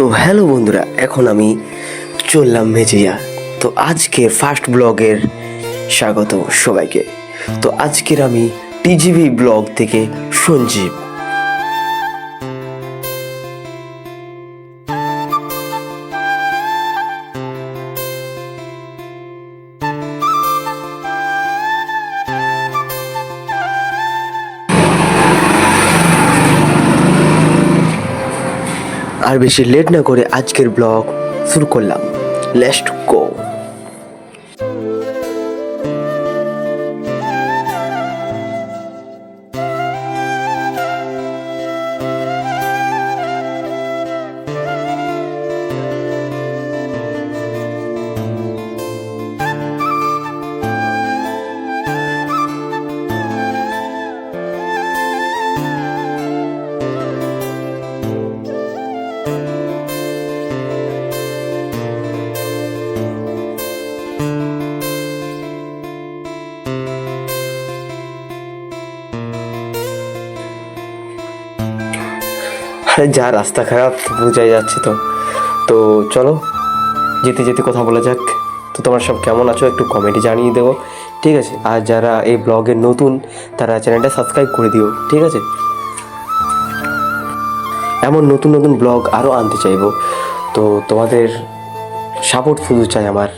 তো হ্যালো বন্ধুরা, এখন আমি চললাম মেজিয়া। তো আজকের ফার্স্ট ব্লগের স্বাগত সবাইকে। তো আজকের আমি টিজিভি ব্লগ থেকে সঞ্জীব। আর বেশি লেট না করে আজকের ব্লগ শুরু করলাম। Let's go. যা রাস্তা খারাপ বোঝাই যাচ্ছে। তো তো চলো যেতে যেতে কথা বলা যাক। তো তোমরা সব কেমন আছো একটু কমেন্টে জানিয়ে দেবো, ঠিক আছে? আর যারা এই ব্লগের নতুন তারা চ্যানেলটা সাবস্ক্রাইব করে দিও, ঠিক আছে? এমন নতুন নতুন ব্লগ আরও আনতে চাইবো, তো তোমাদের সাপোর্ট শুধু চাই আমার।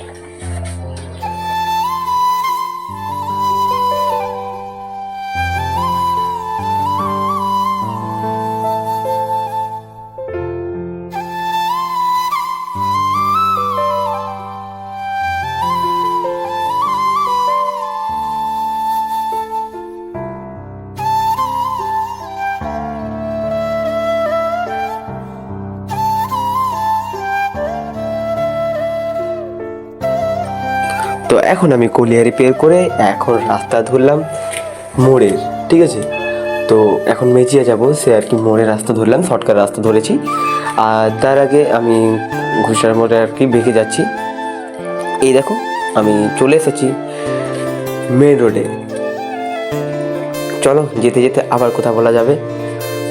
তো এখন আমি কলিয়ারি পের করে এখন রাস্তা ধরলাম মোড়ের, ঠিক আছে? তো এখন মেচিয়া যাব, সে আর কি মোড়ের রাস্তা ধরলাম, শর্টকাট রাস্তা ধরেছি। আর তার আগে আমি ঘুষার মোড়ে আর কি বেঁকে যাচ্ছি। এই দেখো আমি চলে এসেছি মেন রোডে। চলো যেতে যেতে আবার কথা বলা যাবে,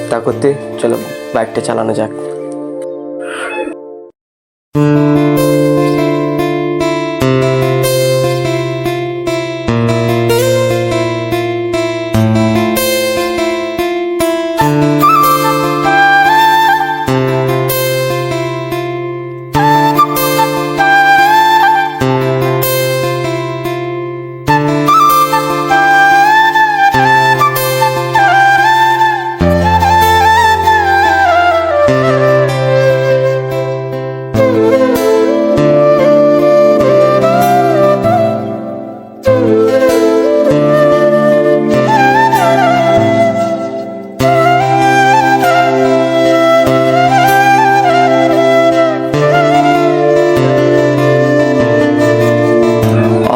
তা করতে চলো বাইকটা চালানো যাক।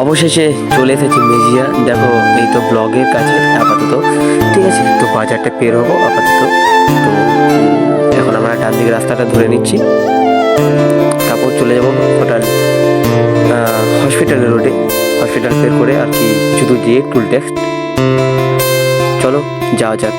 অবশেষে চলে এসেছি মেজিয়া। দেখো এই তো ব্লগের কাছে আপাতত, ঠিক আছে? তো বাজারটা পের হবো আপাতত। তো এখন আমরা ডান দিকে রাস্তাটা ধরে নিচ্ছি, তারপর চলে যাবো হসপিটাল রোডে। হসপিটাল পের করে আর কি কিছু দূর গিয়ে টুল ট্যাক্স। চলো যাওয়া যাক।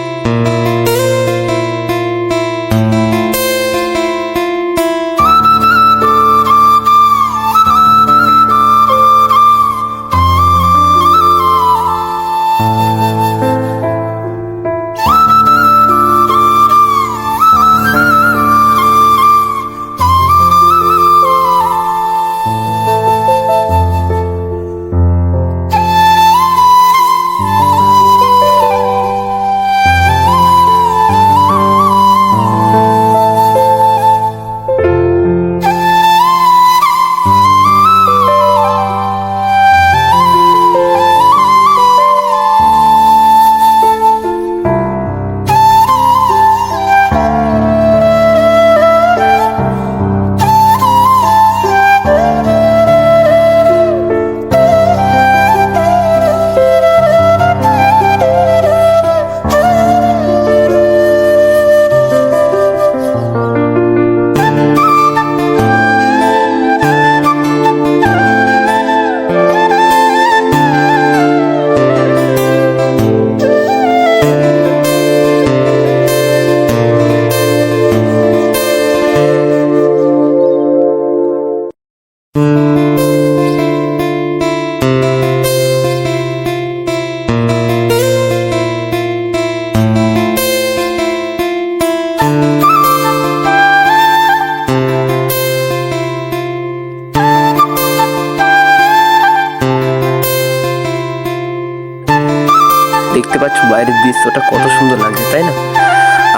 বাইরের দৃশ্যটা কত সুন্দর লাগছে, তাই না?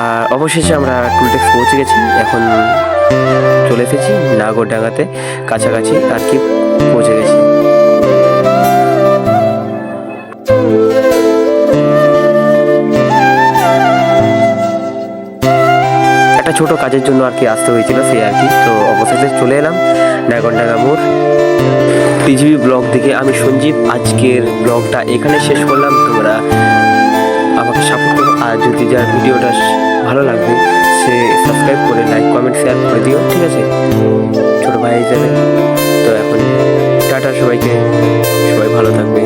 আর অবশেষে আমরা টুলটেক্স পৌঁছে গেছি। এখন চলে এসেছি নাগরডাঙ্গাতে, কাছাকাছি আর কি পৌঁছে গেছি। একটা ছোট কাজের জন্য আর কি আসতে হয়েছিল, সেই আর কি। তো অবশেষে চলে এলাম নাগরডাঙ্গা মোড়। টিজিবি ব্লগ দেখে আমি সঞ্জীব আজকের ব্লগটা এখানে শেষ করলাম। তোমরা আমাকে সাপোর্ট করো, আর যদি যার ভিডিওটা ভালো লাগবে সে সাবস্ক্রাইব করে লাইক কমেন্ট শেয়ার করে দিও, ঠিক আছে, ছোটো ভাই হিসেবে। তো এখন টাটা সবাইকে, সবাই ভালো থাকবে।